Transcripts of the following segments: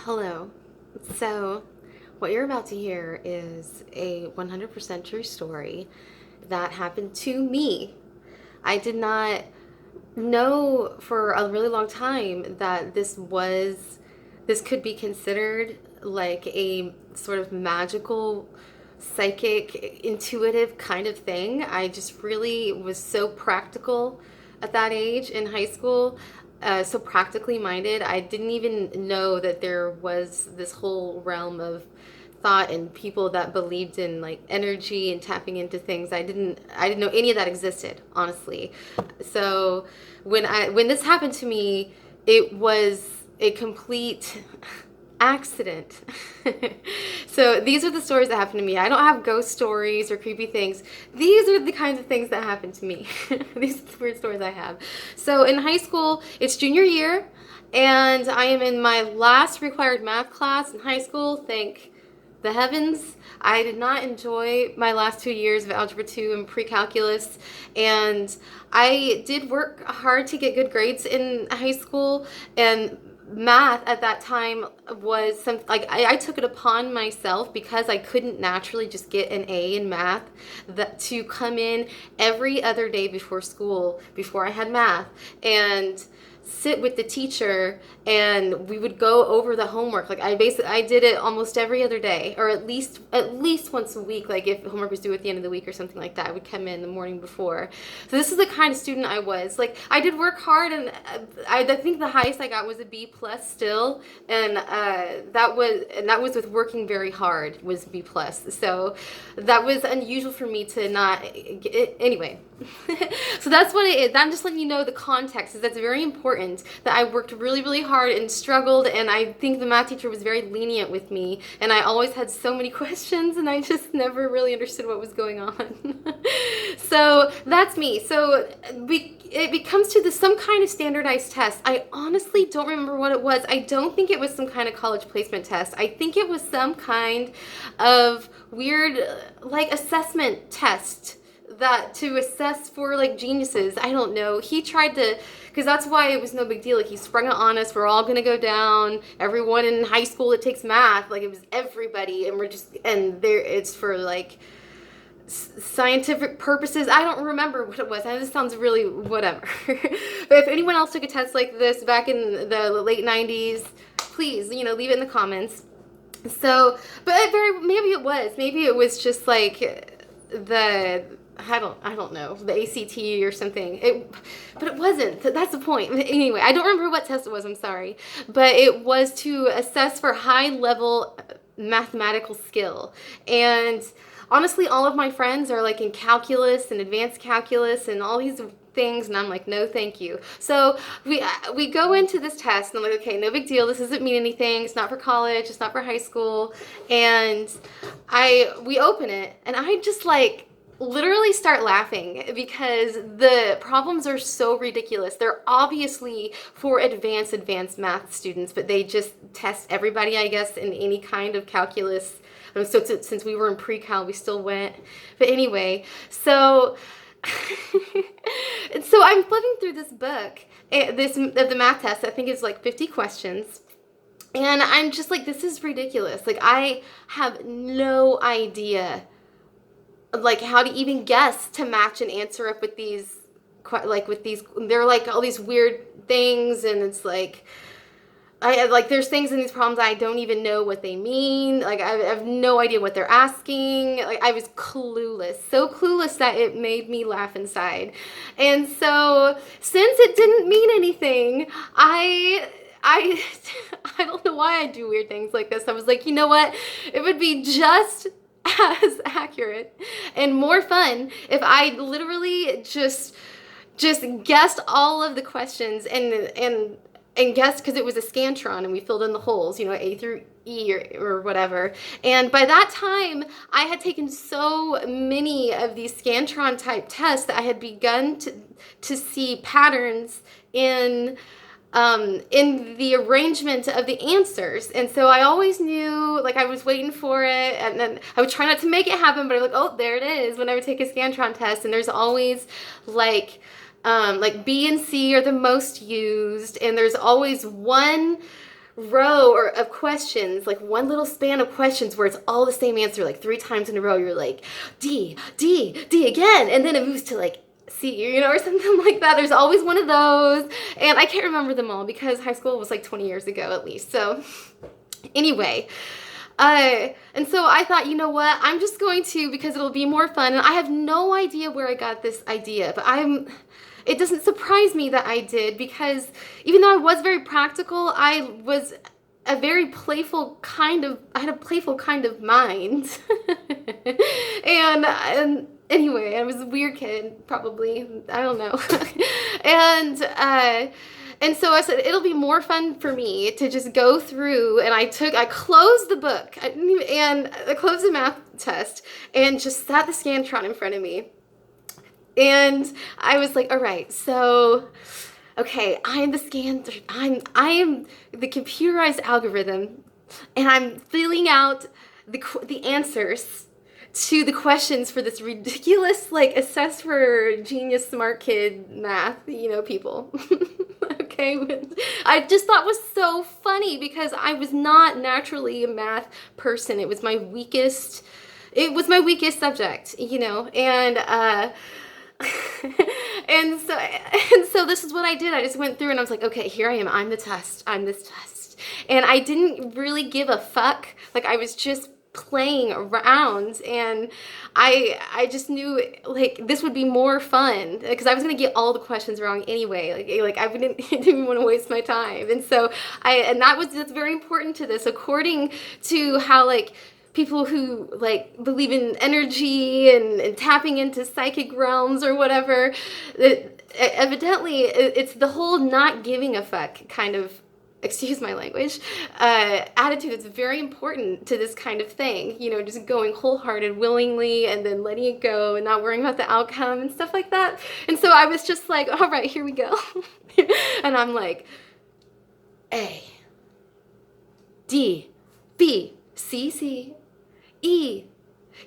Hello. So, what you're about to hear is a 100% true story that happened to me. I did not know for a really long time that this could be considered like a sort of magical, psychic, intuitive kind of thing. I just really was so practical at that age in high school, so practically minded. I didn't even know that there was this whole realm of thought and people that believed in like energy and tapping into things. I didn't know any of that existed, honestly. So when this happened to me, it was a complete accident. So these are the stories that happened to me. I don't have ghost stories or creepy things. These are the kinds of things that happened to me. These are the weird stories I have. So in high school, it's junior year, and I am in my last required math class in high school. Thank the heavens. I did not enjoy my last 2 years of Algebra 2 and pre-calculus, and I did work hard to get good grades in high school, and math at that time was some like I took it upon myself because I couldn't naturally just get an A in math that to come in every other day before school before I had math and sit with the teacher, and we would go over the homework. Like I did it almost every other day, or at least once a week. Like if homework was due at the end of the week or something like that, I would come in the morning before. So this is the kind of student I was. Like I did work hard, and I think the highest I got was a B plus still, and that was with working very hard was B plus. So that was unusual for me to not anyway. So that's what it is. I'm just letting you know the context, is that's very important, that I worked really, really hard and struggled, and I think the math teacher was very lenient with me, and I always had so many questions, and I just never really understood what was going on. So that's me. So it comes to some kind of standardized test. I honestly don't remember what it was. I don't think it was some kind of college placement test. I think it was some kind of weird like assessment test that to assess for like geniuses. I don't know. He tried to, because that's why it was no big deal. Like he sprung it on us. We're all gonna go down. Everyone in high school that takes math, like it was everybody, and we're just and there it's for like scientific purposes. I don't remember what it was. This sounds really whatever. But if anyone else took a test like this back in the late 90s, please, leave it in the comments. So, but maybe it was just like the I don't know, the ACT or something. But it wasn't. That's the point. Anyway, I don't remember what test it was. I'm sorry, but it was to assess for high level mathematical skill. And honestly, all of my friends are like in calculus and advanced calculus and all these things, and I'm like, no thank you. So we go into this test, and I'm like, okay, no big deal, this doesn't mean anything, it's not for college, it's not for high school. And we open it, and I just like literally start laughing because the problems are so ridiculous. They're obviously for advanced math students, but they just test everybody, I guess, in any kind of calculus. So since we were in pre-cal, we still went. But anyway, so so I'm flipping through this book, this of the math test. I think it's like 50 questions. And I'm just like, this is ridiculous. Like I have no idea like how to even guess to match an answer up with these they're like all these weird things, and it's like I like there's things in these problems I don't even know what they mean. Like I have no idea what they're asking. Like I was clueless, so clueless that it made me laugh inside. And so since it didn't mean anything, I I don't know why I do weird things like this. I was like, you know what? It would be just as accurate and more fun if I literally just guessed all of the questions and guessed, because it was a Scantron and we filled in the holes, A through E or whatever. And by that time, I had taken so many of these Scantron type tests that I had begun to see patterns in the arrangement of the answers. And so I always knew, like I was waiting for it, and then I would try not to make it happen, but I'm like, oh, there it is, when I would take a Scantron test. And there's always like B and C are the most used, and there's always one row or of questions, like one little span of questions where it's all the same answer, like 3 times in a row. You're like, D, D, D again. And then it moves to like C, you know, or something like that. There's always one of those. And I can't remember them all because high school was like 20 years ago at least. So anyway, and so I thought, you know what, I'm just going to, because it'll be more fun. And I have no idea where I got this idea, but it doesn't surprise me that I did, because even though I was very practical, I was a very playful kind of, I had a playful kind of mind. and anyway, I was a weird kid, probably, I don't know. And so I said, it'll be more fun for me to just go through, and I closed the book, and I closed the math test, and just sat the Scantron in front of me. And I was like, all right, so, okay, I am the computerized algorithm, and I'm filling out the answers to the questions for this ridiculous, like, assess for genius smart kid math, you know, people. Okay, I just thought was so funny because I was not naturally a math person. It was my weakest subject, you know, and so this is what I did. I just went through and I was like, okay, here I am. I'm this test. And I didn't really give a fuck. Like, I was just playing around, and I just knew, like, this would be more fun because I was gonna get all the questions wrong anyway. Like I didn't even want to waste my time. And so that's very important to this, according to how, like, people who, like, believe in energy and tapping into psychic realms or whatever, evidently it's the whole not giving a fuck kind of, excuse my language, attitude that's very important to this kind of thing. You know, just going wholehearted, willingly, and then letting it go and not worrying about the outcome and stuff like that. And so I was just like, all right, here we go. And I'm like, A, D, B, C, C, E,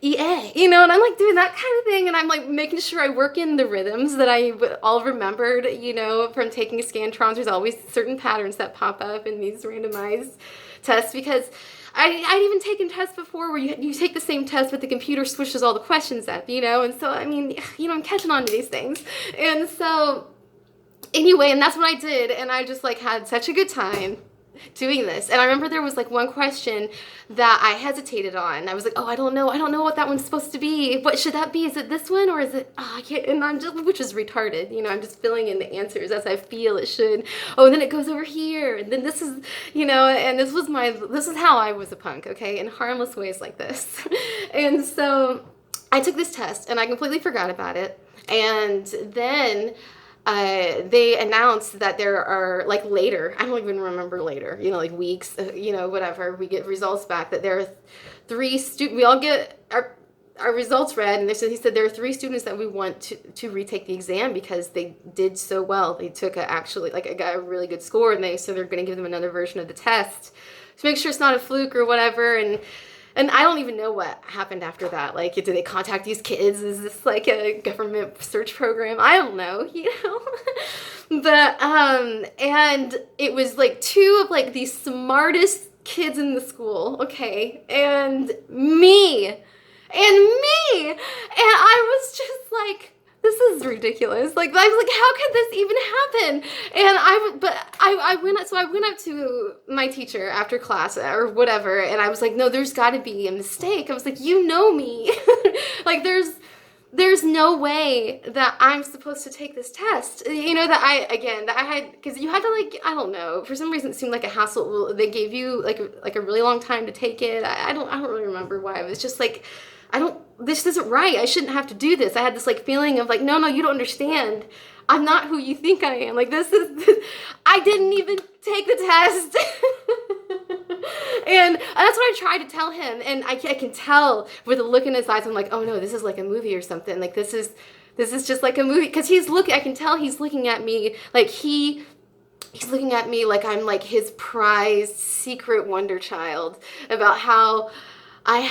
EA, you know, and I'm like doing that kind of thing, and I'm like making sure I work in the rhythms that I all remembered, you know, from taking Scantrons. There's always certain patterns that pop up in these randomized tests, because I'd even taken tests before where you take the same test, but the computer switches all the questions up, you know, and so, I mean, you know, I'm catching on to these things. And so, anyway, and that's what I did, and I just, like, had such a good time doing this. And I remember there was, like, one question that I hesitated on. I was like, oh, I don't know what that one's supposed to be. What should that be? Is it this one, or is it, oh, I can't, and I'm just, which is retarded, you know, I'm just filling in the answers as I feel it should. Oh, and then it goes over here, and then this is, you know, and this is how I was a punk, okay, in harmless ways like this. And so I took this test, and I completely forgot about it. And then they announced that there are, like, later, I don't even remember later, you know, like weeks, you know, whatever, we get results back, that there are 3 students, we all get our results read, and he said there are 3 students that we want to retake the exam because they did so well. They took got a really good score, and so they're going to give them another version of the test to make sure it's not a fluke or whatever. And I don't even know what happened after that. Like, did they contact these kids? Is this like a government search program? I don't know, you know? But, and it was like 2 of, like, the smartest kids in the school, okay? And me. And I was just like, this is ridiculous. Like, I was like, how could this even happen? And I went up to my teacher after class or whatever, and I was like, no, there's got to be a mistake. I was like, you know me. Like, there's no way that I'm supposed to take this test. You know, that I had, because you had to, like, I don't know, for some reason it seemed like a hassle. They gave you like a really long time to take it. I don't really remember why. It was just like, this isn't right. I shouldn't have to do this. I had this, like, feeling of, like, no, you don't understand. I'm not who you think I am. Like, I didn't even take the test. And that's what I tried to tell him. And I can tell with a look in his eyes, I'm like, oh no, this is like a movie or something. Like, this is just like a movie. Because I can tell he's looking at me like he's looking at me like I'm, like, his prized secret wonder child about how I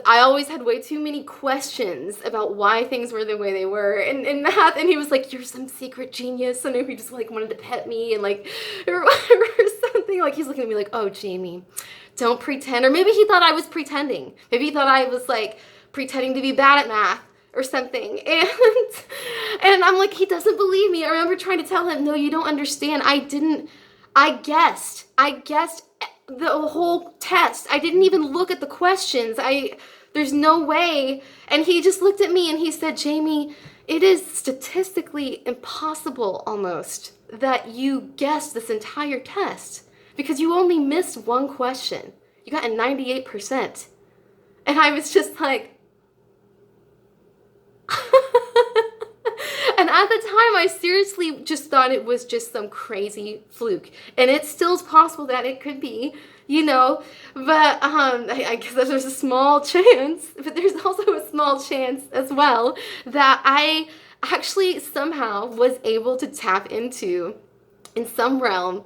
always had way too many questions about why things were the way they were in math. And he was like, you're some secret genius. And he just like wanted to pet me and like, or something. Like he's looking at me like, oh, Jamie, don't pretend. Or maybe he thought I was pretending. Maybe he thought I was like pretending to be bad at math or something. And I'm like, he doesn't believe me. I remember trying to tell him, no, you don't understand. I guessed the whole test. I didn't even look at the questions. There's no way. And he just looked at me and he said, Jamie, it is statistically impossible almost that you guessed this entire test because you only missed one question. You got a 98%. And I was just like, and at the time, I seriously just thought it was just some crazy fluke. And it still is possible that it could be, you know, but I guess there's a small chance, but there's also a small chance as well that I actually somehow was able to tap into in some realm,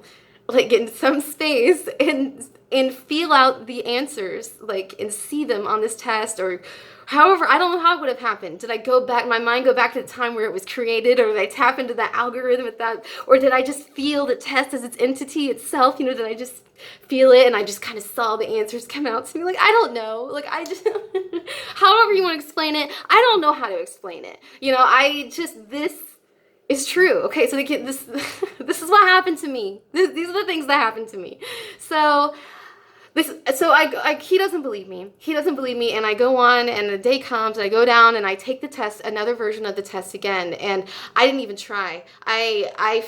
like in some space, and feel out the answers, like, and see them on this test, or however, I don't know how it would have happened. Did I go back, my mind go back to the time where it was created, or did I tap into that algorithm with that, or did I just feel the test as its entity itself? You know, did I just feel it and I just kind of saw the answers come out to me? Like, I don't know. Like, I just, however you want to explain it, I don't know how to explain it. You know, this is true. Okay, so this this is what happened to me. These are the things that happened to me. So he doesn't believe me. He doesn't believe me, and I go on, and the day comes, and I go down, and I take the test, another version of the test again, and I didn't even try. I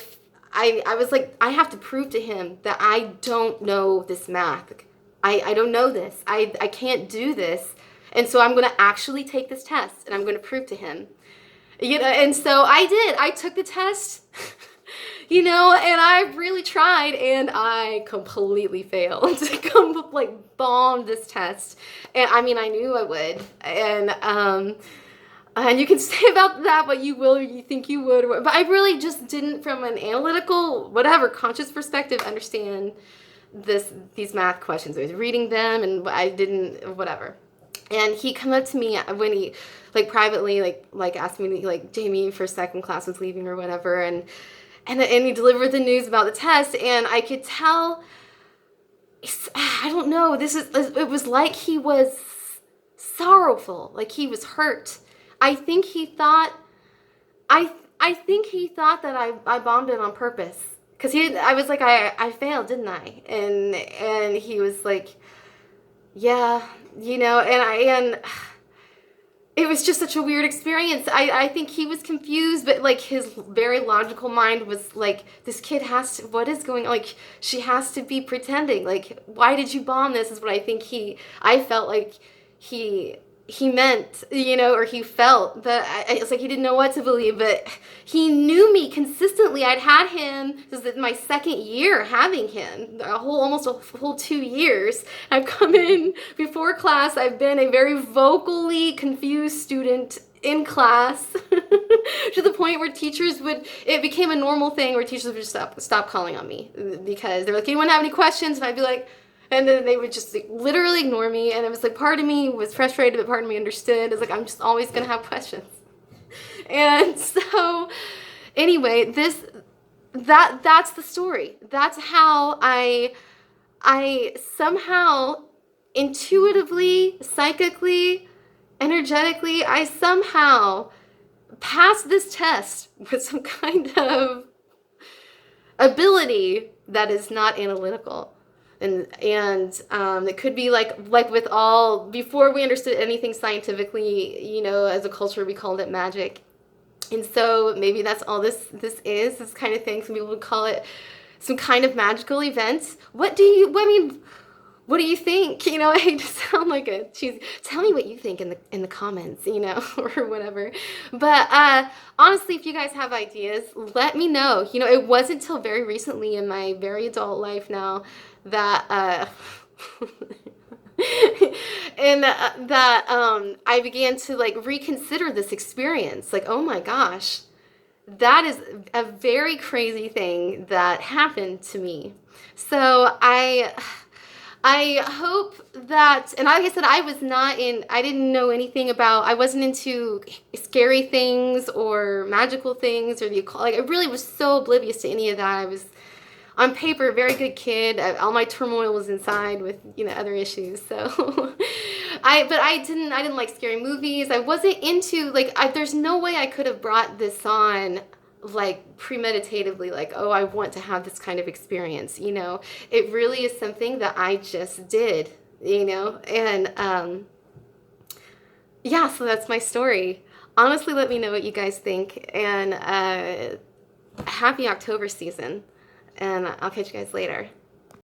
was like, I have to prove to him that I don't know this math. I don't know this. I can't do this, and so I'm going to actually take this test, and I'm going to prove to him. You know, and so I did. I took the test. You know, and I really tried, and I completely failed. Like, bombed this test. And I mean, I knew I would. And you can say about that what you will, or you think you would. But I really just didn't, from an analytical, whatever, conscious perspective, understand these math questions. I was reading them, and I didn't, whatever. And he come up to me when he, like, privately, like asked me, like, Jamie, for second class was leaving or whatever, and he delivered the news about the test, and I could tell, I don't know, it was like he was sorrowful, like he was hurt. I think he thought that I bombed it on purpose, because I was like, I failed, didn't I? And he was like, yeah, you know, and it was just such a weird experience. I think he was confused, but like his very logical mind was like, this kid has to, what is going on? Like, she has to be pretending. Like, why did you bomb this is what I think I felt like he meant, you know, or he felt that it's like he didn't know what to believe, but he knew me consistently. I'd had him, this is my second year having him, almost a whole 2 years. I've come in before class. I've been a very vocally confused student in class to the point where it became a normal thing where teachers would just stop calling on me because they're like, anyone have any questions? And I'd be like, and then they would just like, literally ignore me. And it was like, part of me was frustrated, but part of me understood. It's like, I'm just always going to have questions. And so anyway, that's the story. That's how I somehow intuitively, psychically, energetically, I somehow passed this test with some kind of ability that is not analytical. And it could be like with all, before we understood anything scientifically, you know, as a culture, we called it magic. And so maybe that's all this kind of thing. Some people would call it some kind of magical event. What do you think? You know, I hate to sound like a cheesy. Tell me what you think in the comments, you know, or whatever. But honestly, if you guys have ideas, let me know. You know, it wasn't until very recently in my very adult life now that I began to like reconsider this experience. Like, oh my gosh, that is a very crazy thing that happened to me. So I hope that, and like I said, I didn't know anything about, I wasn't into scary things or magical things or the occult. Like, I really was so oblivious to any of that. I was, on paper, a very good kid. All my turmoil was inside with, other issues. So, I didn't like scary movies. I wasn't into, like, there's no way I could have brought this on like premeditatively, like, oh, I want to have this kind of experience. It really is something that I just did, and yeah, so that's my story. Honestly, let me know what you guys think, and happy October season, and I'll catch you guys later.